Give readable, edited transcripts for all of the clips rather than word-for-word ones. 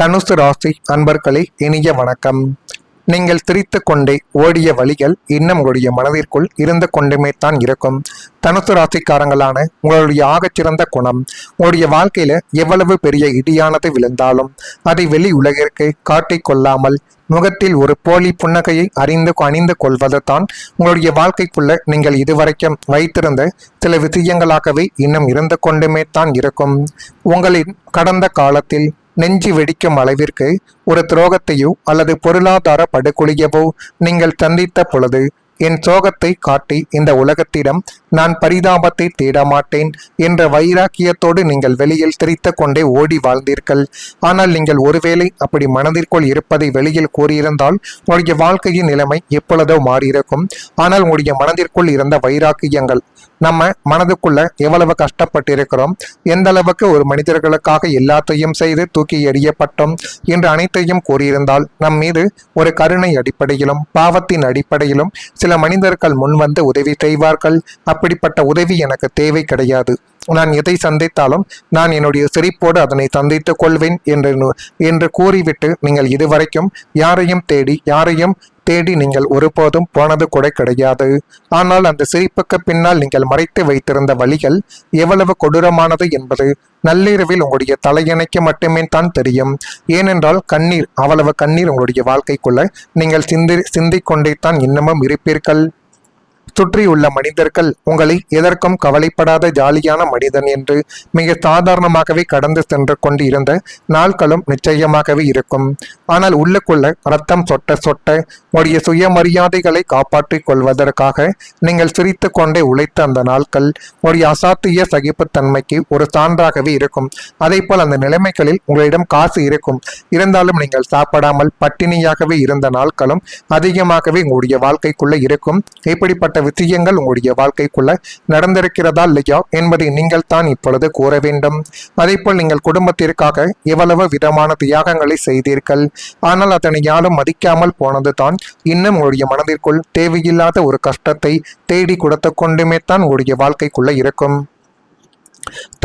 தனுசு ராசி அன்பர்களே, இனிய வணக்கம். நீங்கள் திரித்து கொண்டே ஓடிய வழிகள் இன்னும் உங்களுடைய மனதிற்குள் இருந்து கொண்டுமே தான் இருக்கும். தனுசு ராசிக்காரங்களான உங்களுடைய ஆகச்சிறந்த குணம், உங்களுடைய வாழ்க்கையில எவ்வளவு பெரிய இடியானது விழுந்தாலும் அதை வெளி உலகிற்கு காட்டிக் கொள்ளாமல் முகத்தில் ஒரு போலி புன்னகையை அணிந்து கொள்வது தான் உங்களுடைய வாழ்க்கைக்குள்ள நீங்கள் இதுவரைக்கும் வைத்திருந்த சில விஷயங்களாகவே இன்னும் இருந்து கொண்டுமே தான் இருக்கும். உங்களின் கடந்த காலத்தில் நெஞ்சு வெடிக்கும் அளவிற்கு ஒரு துரோகத்தையோ அல்லது பொருளாதார படுகொலியவோ நீங்கள் சந்தித்த பொழுது என் சோகத்தை காட்டி இந்த உலகத்திடம் நான் பரிதாபத்தை தேடமாட்டேன் என்ற வைராக்கியத்தோடு நீங்கள் வெளியில் திரித்து கொண்டே ஓடி வாழ்ந்தீர்கள். ஆனால் நீங்கள் ஒருவேளை அப்படி மனதிற்குள் இருப்பதை வெளியில் கூறியிருந்தால் உங்களுடைய வாழ்க்கையின் நிலைமை எப்பொழுதோ மாறியிருக்கும். ஆனால் உங்களுடைய மனதிற்குள் இருந்த வைராக்கியங்கள், நம்ம மனதுக்குள்ள எவ்வளவு கஷ்டப்பட்டிருக்கிறோம், எந்த அளவுக்கு ஒரு மனிதர்களுக்காக எல்லாத்தையும் செய்து தூக்கி எறியப்பட்டோம் என்று அனைத்தையும் கூறியிருந்தால் நம் மீது ஒரு கருணை அடிப்படையிலும் பாவத்தின் அடிப்படையிலும் சில மனிதர்கள் முன்வந்து உதவி செய்வார்கள். அப்படிப்பட்ட உதவி எனக்கு தேவை கிடையாது. நான் எதை சந்தித்தாலும் நான் என்னுடைய சிரிப்போடு அதனை சந்தித்துக் கொள்வேன் என்று கூறிவிட்டு நீங்கள் இதுவரைக்கும் யாரையும் தேடி நீங்கள் ஒருபோதும் போனது கூட கிடையாது. ஆனால் அந்த சிரிப்புக்கு பின்னால் நீங்கள் மறைத்து வைத்திருந்த வழிகள் எவ்வளவு கொடூரமானது என்பது நள்ளிரவில் உங்களுடைய தலையணைக்கு மட்டுமே தான் தெரியும். ஏனென்றால் அவ்வளவு கண்ணீர் உங்களுடைய வாழ்க்கைக்குள்ள நீங்கள் சிந்திக்கொண்டே தான் இன்னமும் இருப்பீர்கள். சுற்றியுள்ள மனிதர்கள் உங்களை எதற்கும் கவலைப்படாத ஜாலியான மனிதன் என்று மிக சாதாரணமாகவே கடந்து சென்று கொண்டு இருந்த நாட்களும் நிச்சயமாகவே இருக்கும். ஆனால் உள்ளுக்குள்ள ரத்தம் சொட்ட உடைய சுயமரியாதைகளை காப்பாற்றிக் கொள்வதற்காக நீங்கள் சிரித்து கொண்டே உழைத்த அந்த நாட்கள் உடைய அசாத்திய சகிப்புத்தன்மைக்கு ஒரு சான்றாகவே இருக்கும். அதே போல் அந்த நிலைமைகளில் உங்களிடம் காசு இருக்கும், இருந்தாலும் நீங்கள் சாப்பிடாமல் பட்டினியாகவே இருந்த நாட்களும் அதிகமாகவே உங்களுடைய வாழ்க்கைக்குள்ள இருக்கும். இப்படிப்பட்ட விஷயங்கள் உங்களுடைய வாழ்க்கைக்குள்ள நடந்திருக்கிறதா இல்லையா என்பதை நீங்கள் தான் இப்பொழுது கூற வேண்டும். அதே போல் நீங்கள் குடும்பத்திற்காக எவ்வளவு விதமான தியாகங்களை செய்தீர்கள். ஆனால் அதனை யாரும் மதிக்காமல் போனது தான் இன்னும் உங்களுடைய மனதிற்குள் தேவையில்லாத ஒரு கஷ்டத்தை தேடி கொடுத்து கொண்டுமே தான் உங்களுடைய வாழ்க்கைக்குள்ள இருக்கும்.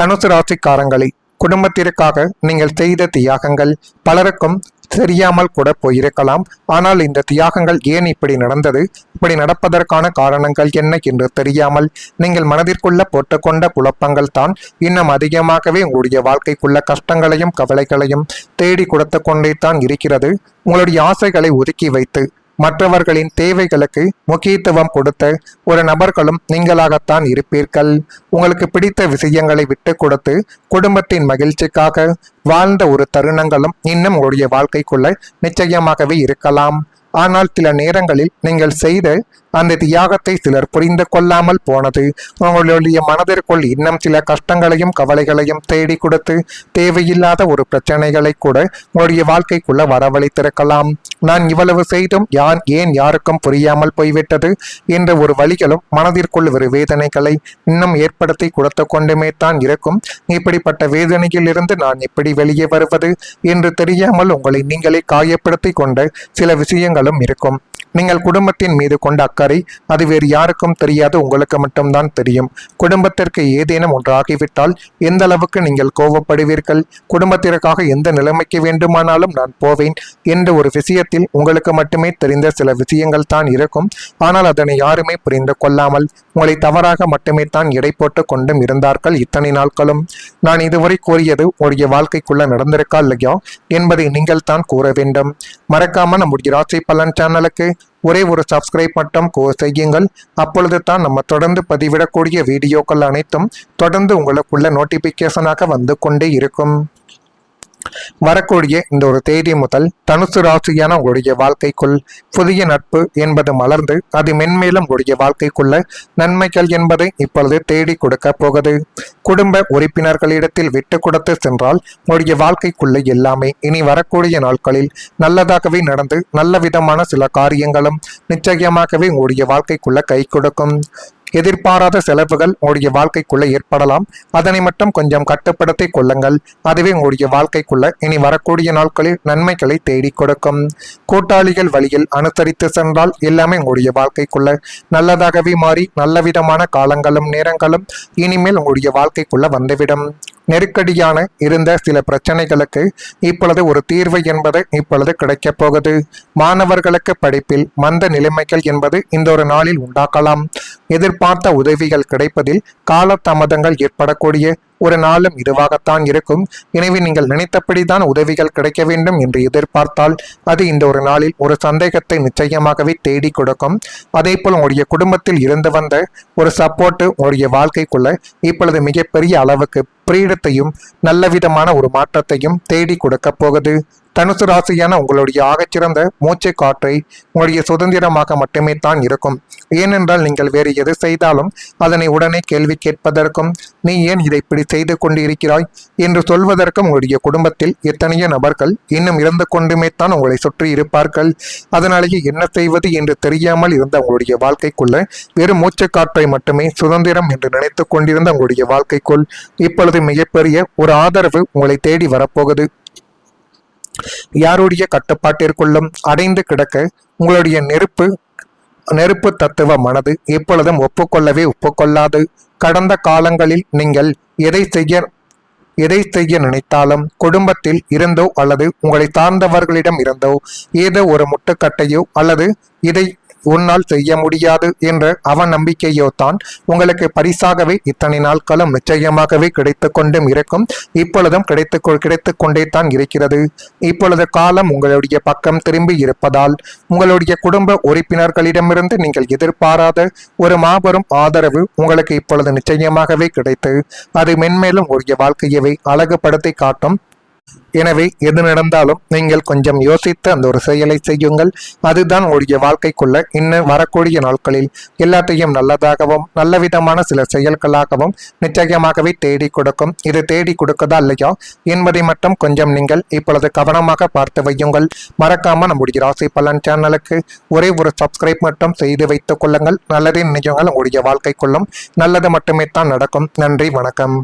தனுசு ராசிக்காரங்களை, குடும்பத்திற்காக நீங்கள் செய்த தியாகங்கள் பலருக்கும் தெரியாமல் கூட போயிருக்கலாம். ஆனால் இந்த தியாகங்கள் ஏன் இப்படி நடந்தது, இப்படி நடப்பதற்கான காரணங்கள் என்ன என்று தெரியாமல் நீங்கள் மனதிற்குள்ள போட்டுக்கொண்ட குழப்பங்கள் தான் இன்னும் அதிகமாகவே உங்களுடைய வாழ்க்கைக்குள்ள கஷ்டங்களையும் கவலைகளையும் தேடி கொடுத்து கொண்டே தான் இருக்கிறது. உங்களுடைய ஆசைகளை ஒதுக்கி வைத்து மற்றவர்களின் தேவைகளுக்கு முக்கியத்துவம் கொடுத்த ஒரு நபர்களும் நீங்களாகத்தான் இருப்பீர்கள். உங்களுக்கு பிடித்த விஷயங்களை விட்டு கொடுத்து குடும்பத்தின் மகிழ்ச்சிக்காக வாழ்ந்த ஒரு தருணங்களும் இன்னும் உங்களுடைய வாழ்க்கைக்குள்ள நிச்சயமாகவே இருக்கலாம். ஆனால் சில நேரங்களில் நீங்கள் செய்த அந்த தியாகத்தை சிலர் புரிந்து கொள்ளாமல் போனது உங்களுடைய மனதிற்குள் இன்னும் சில கஷ்டங்களையும் கவலைகளையும் தேடி கொடுத்து தேவையில்லாத ஒரு பிரச்சனைகளை கூட உங்களுடைய வாழ்க்கைக்குள்ள வரவழைத்திருக்கலாம். நான் இவ்வளவு செய்தும் ஏன் யாருக்கும் புரியாமல் போய்விட்டது என்ற ஒரு வழிகளும் மனதிற்குள் ஒரு வேதனைகளை இன்னும் ஏற்படுத்தி கொடுத்து கொண்டுமே தான் இருக்கும். இப்படிப்பட்ட வேதனையில் இருந்து நான் எப்படி வெளியே வருவது என்று தெரியாமல் உங்களை நீங்களே காயப்படுத்தி கொண்ட சில விஷயங்களும் இருக்கும். நீங்கள் குடும்பத்தின் மீது கொண்ட அக்கறை அது வேறு யாருக்கும் தெரியாது, உங்களுக்கு மட்டும்தான் தெரியும். குடும்பத்திற்கு ஏதேனும் ஒன்றாகிவிட்டால் எந்த அளவுக்கு நீங்கள் கோபப்படுவீர்கள், குடும்பத்திற்காக எந்த நிலைமைக்கு வேண்டுமானாலும் நான் போவேன் என்ற ஒரு விஷயத்தில் உங்களுக்கு மட்டுமே தெரிந்த சில விஷயங்கள் தான் இருக்கும். ஆனால் அதனை யாருமே புரிந்து கொள்ளாமல் உங்களை தவறாக மட்டுமே தான் எடை போட்டு கொண்டும் இருந்தார்கள் இத்தனை நாட்களும். நான் இதுவரை கூறியது உங்களுடைய வாழ்க்கைக்குள்ள நடந்திருக்கா இல்லையா என்பதை நீங்கள் தான் கூற வேண்டும். மறக்காம நம்முடைய ராசி பலன் சேனலுக்கு ஒரே ஒரு சப்ஸ்கிரைப் மட்டும் செய்யுங்கள். அப்பொழுது தான் நம்ம தொடர்ந்து பதிவிடக்கூடிய வீடியோக்கள் அனைத்தும் தொடர்ந்து உங்களுக்குள்ள நோட்டிபிகேஷனாக வந்து கொண்டே இருக்கும். வரக்கூடிய இந்த ஒரு தேதி முதல் தனுசு ராசியான உங்களுடைய வாழ்க்கைக்குள் புதிய நட்பு என்பது மலர்ந்து அது மென்மேலும் உங்களுடைய வாழ்க்கைக்குள்ள நன்மைகள் என்பதை இப்பொழுது தேடி கொடுக்க போகுது. குடும்ப உறுப்பினர்களிடத்தில் விட்டு கொடுத்து சென்றால் உங்களுடைய வாழ்க்கைக்குள்ள எல்லாமே இனி வரக்கூடிய நாட்களில் நல்லதாகவே நடந்து நல்ல விதமான சில காரியங்களும் நிச்சயமாகவே உங்களுடைய வாழ்க்கைக்குள்ள கை கொடுக்கும். எதிர்பாராத செலவுகள் உங்களுடைய வாழ்க்கைக்குள்ள ஏற்படலாம். அதனை மட்டும் கொஞ்சம் கட்டுப்படுத்திக் கொள்ளுங்கள். அதுவே உங்களுடைய வாழ்க்கைக்குள்ள இனி வரக்கூடிய நாட்களில் நன்மைகளை தேடி கொடுக்கும். கூட்டாளிகள் வழியில் அனுசரித்து சென்றால் எல்லாமே உங்களுடைய வாழ்க்கைக்குள்ள நல்லதாகவே மாறி நல்ல விதமான காலங்களும் நேரங்களும் இனிமேல் உங்களுடைய வாழ்க்கைக்குள்ள வந்துவிடும். நெருக்கடியான இருந்த சில பிரச்சனைகளுக்கு இப்பொழுது ஒரு தீர்வு என்பது இப்பொழுது கிடைக்கப் போகுது. மாணவர்களுக்கு படிப்பில் மந்த நிலைமைகள் என்பது இந்த ஒரு நாளில் உண்டாக்கலாம். எதிர்பார்த்த உதவிகள் கிடைப்பதில் காலதாமதங்கள் ஏற்படக்கூடிய ஒரு நாளும் இதுவாகத்தான் இருக்கும். எனவே நீங்கள் நினைத்தபடிதான் உதவிகள் கிடைக்க வேண்டும் என்று எதிர்பார்த்தால் அது இந்த ஒரு நாளில் ஒரு சந்தேகத்தை நிச்சயமாகவே தேடி கொடுக்கும். அதே போல் உங்களுடைய குடும்பத்தில் இருந்து வந்த ஒரு சப்போர்ட் உங்களுடைய வாழ்க்கைக்குள்ள இப்பொழுது மிகப்பெரிய அளவுக்கு பிரீடத்தையும் நல்ல விதமான ஒரு மாற்றத்தையும் தேடி கொடுக்க போகுது. தனுசு ராசியான உங்களுடைய ஆகச்சிறந்த மூச்சை காற்றை உங்களுடைய சுதந்திரமாக மட்டுமே தான் இருக்கும். ஏனென்றால் நீங்கள் வேறு எது செய்தாலும் அதனை உடனே கேள்வி கேட்பதற்கும் நீ ஏன் இதை இப்படி செய்து கொண்டு இருக்கிறாய் என்று சொல்வதற்கும் உங்களுடைய குடும்பத்தில் எத்தனையோ நபர்கள் இன்னும் இருந்து கொண்டுமே தான் உங்களை சுற்றி இருப்பார்கள். அதனாலேயே என்ன செய்வது என்று தெரியாமல் இருந்த உங்களுடைய வாழ்க்கைக்குள்ள வெறும் மூச்சு காற்றை மட்டுமே சுதந்திரம் என்று நினைத்து கொண்டிருந்த உங்களுடைய வாழ்க்கைக்குள் இப்பொழுது மிகப்பெரிய ஒரு ஆதரவு உங்களை தேடி வரப்போகுது. யாருடைய கட்டுப்பாட்டிற்குள்ளும் அடைந்து கிடக்க உங்களுடைய நெருப்பு தத்துவ மனது எப்பொழுதும் ஒப்புக்கொள்ளாது. கடந்த காலங்களில் நீங்கள் எதை செய்ய நினைத்தாலும் குடும்பத்தில் இருந்தோ அல்லது உங்களை சார்ந்தவர்களிடம் இருந்தோ ஏதோ ஒரு முட்டுக்கட்டையோ அல்லது இதை உன்னால் செய்ய முடியாது என்ற அவநம்பிக்கையோ தான் உங்களுக்கு பரிசாகவே இத்தனை நாட்களும் நிச்சயமாகவே கிடைத்து கொண்டும் இருக்கும். இப்பொழுதும் கிடைத்து கொண்டே தான் இருக்கிறது. இப்பொழுது காலம் உங்களுடைய பக்கம் திரும்பி இருப்பதால் உங்களுடைய குடும்ப உறுப்பினர்களிடமிருந்து நீங்கள் எதிர்பாராத ஒரு மாபெரும் ஆதரவு உங்களுக்கு இப்பொழுது நிச்சயமாகவே கிடைத்து அது மென்மேலும் உங்களுடைய வாழ்க்கையவே அழகுபடுத்தி காட்டும். எனவே எது நடந்தாலும் நீங்கள் கொஞ்சம் யோசித்து அந்த ஒரு செயலை செய்யுங்கள். அதுதான் உங்களுடைய வாழ்க்கைக்குள்ள இன்னும் வரக்கூடிய நாட்களில் எல்லாத்தையும் நல்லதாகவும் நல்ல விதமான சில செயல்களாகவும் நிச்சயமாகவே தேடி கொடுக்கும். இது தேடி கொடுக்கதா இல்லையா என்பதை மட்டும் கொஞ்சம் நீங்கள் இப்பொழுது கவனமாக பார்த்து வையுங்கள். மறக்காம நம்முடைய ராசி பலன் சேனலுக்கு ஒரே ஒரு சப்ஸ்கிரைப் மட்டும் செய்து வைத்துக் கொள்ளுங்கள். நல்லதே நினையுங்கள். உங்களுடைய வாழ்க்கைக்குள்ளும் நல்லது மட்டுமே தான் நடக்கும். நன்றி, வணக்கம்.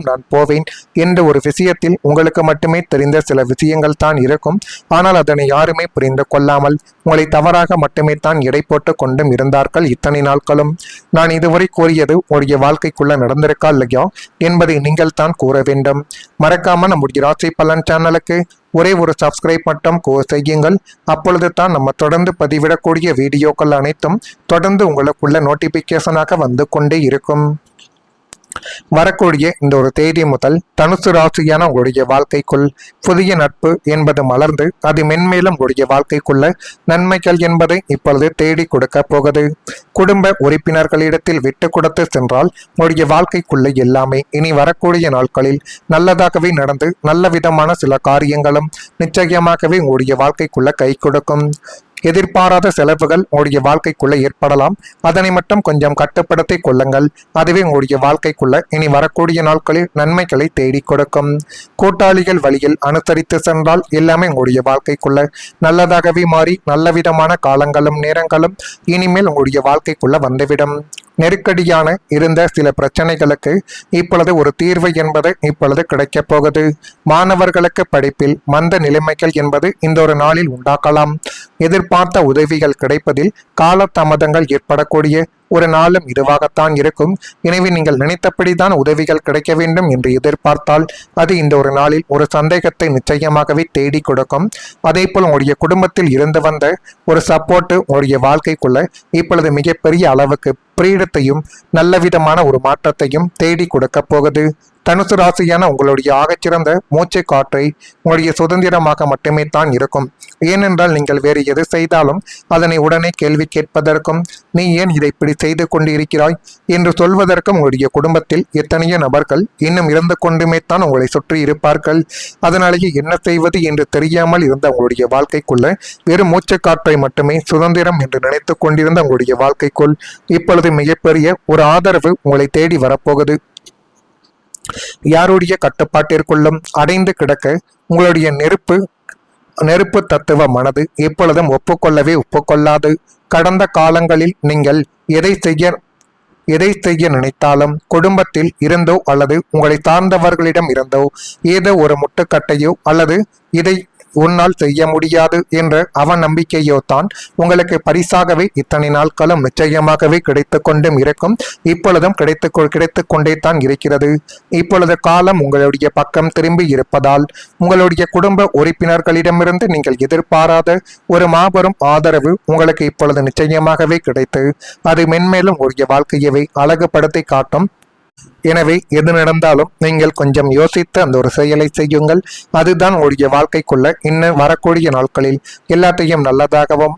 நான் போவேன் என்ற ஒரு விஷயத்தில் உங்களுக்கு மட்டுமே தெரிந்த சில விஷயங்கள் தான் இருக்கும். ஆனால் அதனை யாருமே புரிந்து கொள்ளாமல் உங்களை தவறாக மட்டுமே தான் எடை போட்டு கொண்டும் இருந்தார்கள் இத்தனை நாட்களும். நான் இதுவரை கூறியது உங்களுடைய வாழ்க்கைக்குள்ள நடந்திருக்கா இல்லையா என்பதை நீங்கள் தான் கூற வேண்டும். மறக்காம நம்முடைய ராசி பலன் சேனலுக்கு ஒரே ஒரு சப்ஸ்கிரைப் மட்டும் செய்யுங்கள். அப்பொழுது தான் நம்ம தொடர்ந்து பதிவிடக்கூடிய வீடியோக்கள் அனைத்தும் தொடர்ந்து உங்களுக்குள்ள நோட்டிபிகேஷனாக வந்து கொண்டே இருக்கும். வரக்கூடிய இந்த ஒரு தேதி முதல் தனுசு ராசியான உங்களுடைய வாழ்க்கைக்குள் புதிய நட்பு என்பது மலர்ந்து அது மென்மேலும் உங்களுடைய வாழ்க்கைக்குள்ள நன்மைகள் என்பதை இப்பொழுது தேடி கொடுக்க போகுது. குடும்ப உறுப்பினர்களிடத்தில் விட்டு கொடுத்து சென்றால் உங்களுடைய வாழ்க்கைக்குள்ள எல்லாமே இனி வரக்கூடிய நாட்களில் நல்லதாகவே நடந்து நல்ல விதமான சில காரியங்களும் நிச்சயமாகவே உங்களுடைய வாழ்க்கைக்குள்ள கை கொடுக்கும். எதிர்பாராத செலவுகள் உங்களுடைய வாழ்க்கைக்குள்ள ஏற்படலாம். அதனை மட்டும் கொஞ்சம் கட்டுப்படுத்தி கொள்ளுங்கள். அதுவே உங்களுடைய வாழ்க்கைக்குள்ள இனி வரக்கூடிய நாட்களில் நன்மைகளை தேடி கொடுக்கும். கூட்டாளிகள் வழியில் அனுசரித்து சென்றால் எல்லாமே உங்களுடைய வாழ்க்கைக்குள்ள நல்லதாகவே மாறி நல்ல விதமான காலங்களும் நேரங்களும் இனிமேல் உங்களுடைய வாழ்க்கைக்குள்ள வந்துவிடும். நெருக்கடியான இருந்த சில பிரச்சனைகளுக்கு இப்பொழுது ஒரு தீர்வு என்பது இப்பொழுது கிடைக்கப் போகுது. மாணவர்களுக்கு படிப்பில் மந்த நிலைமைகள் என்பது இந்த ஒரு நாளில் உண்டாக்கலாம். எதிர்பார்த்த உதவிகள் கிடைப்பதில் காலதாமதங்கள் ஏற்படக்கூடிய ஒரு நாளும் இதுவாகத்தான் இருக்கும். எனவே நீங்கள் நினைத்தபடிதான் உதவிகள் கிடைக்க வேண்டும் என்று எதிர்பார்த்தால் அது இந்த ஒரு நாளில் ஒரு சந்தேகத்தை நிச்சயமாகவே தேடி கொடுக்கும். அதே போல் உங்களுடைய குடும்பத்தில் இருந்து வந்த ஒரு சப்போர்ட் உங்களுடைய வாழ்க்கைக்குள்ள இப்பொழுது மிகப்பெரிய அளவுக்கு பிரீடத்தையும் நல்ல விதமான ஒரு மாற்றத்தையும் தேடி கொடுக்க போகுது. தனுசு ராசியான உங்களுடைய ஆகச்சிறந்த மூச்சை காற்றை உங்களுடைய சுதந்திரமாக மட்டுமே தான் இருக்கும். ஏனென்றால் நீங்கள் வேறு எது செய்தாலும் அதனை உடனே கேள்வி கேட்பதற்கும் நீ ஏன் இதை இப்படி செய்து கொண்டு இருக்கிறாய் என்று சொல்வதற்கும் உங்களுடைய குடும்பத்தில் எத்தனையோ நபர்கள் இன்னும் இருந்து கொண்டுமே தான் உங்களை சுற்றி இருப்பார்கள். அதனாலேயே என்ன செய்வது என்று தெரியாமல் இருந்த உங்களுடைய வாழ்க்கைக்குள்ள வெறும் மூச்சு காற்றை மட்டுமே சுதந்திரம் என்று நினைத்து கொண்டிருந்த உங்களுடைய வாழ்க்கைக்குள் இப்பொழுது மிகப்பெரிய ஒரு ஆதரவு உங்களை தேடி வரப்போகுது. யாருடைய கட்டுப்பாட்டிற்குள்ளும் அடைந்து கிடக்க உங்களுடைய நெருப்பு தத்துவ மனது எப்பொழுதும் ஒப்புக்கொள்ளாது. கடந்த காலங்களில் நீங்கள் எதை செய்ய நினைத்தாலும் குடும்பத்தில் இருந்தோ அல்லது உங்களை சார்ந்தவர்களிடம் இருந்தோ ஏதோ ஒரு முட்டுக்கட்டையோ அல்லது இதை உன்னால் செய்ய முடியாது என்ற அவநம்பிக்கையோ தான் உங்களுக்கு பரிசாகவே இத்தனை நாட்களும் நிச்சயமாகவே கிடைத்து கொண்டும் இருக்கும். இப்பொழுதும் கிடைத்து கொண்டே தான் இருக்கிறது. இப்பொழுது காலம் உங்களுடைய பக்கம் திரும்பி இருப்பதால் உங்களுடைய குடும்ப உறுப்பினர்களிடமிருந்து நீங்கள் எதிர்பாராத ஒரு மாபெரும் ஆதரவு உங்களுக்கு இப்பொழுது நிச்சயமாகவே கிடைத்து அது மென்மேலும் உடைய வாழ்க்கையவே அழகுபடுத்தி காட்டும். எனவே எது நடந்தாலும் நீங்கள் கொஞ்சம் யோசித்து அந்த ஒரு செயலை செய்யுங்கள். அதுதான் உங்களுடைய வாழ்க்கைக்குள்ள இன்னும் வரக்கூடிய நாட்களில் எல்லாத்தையும் நல்லதாகவும்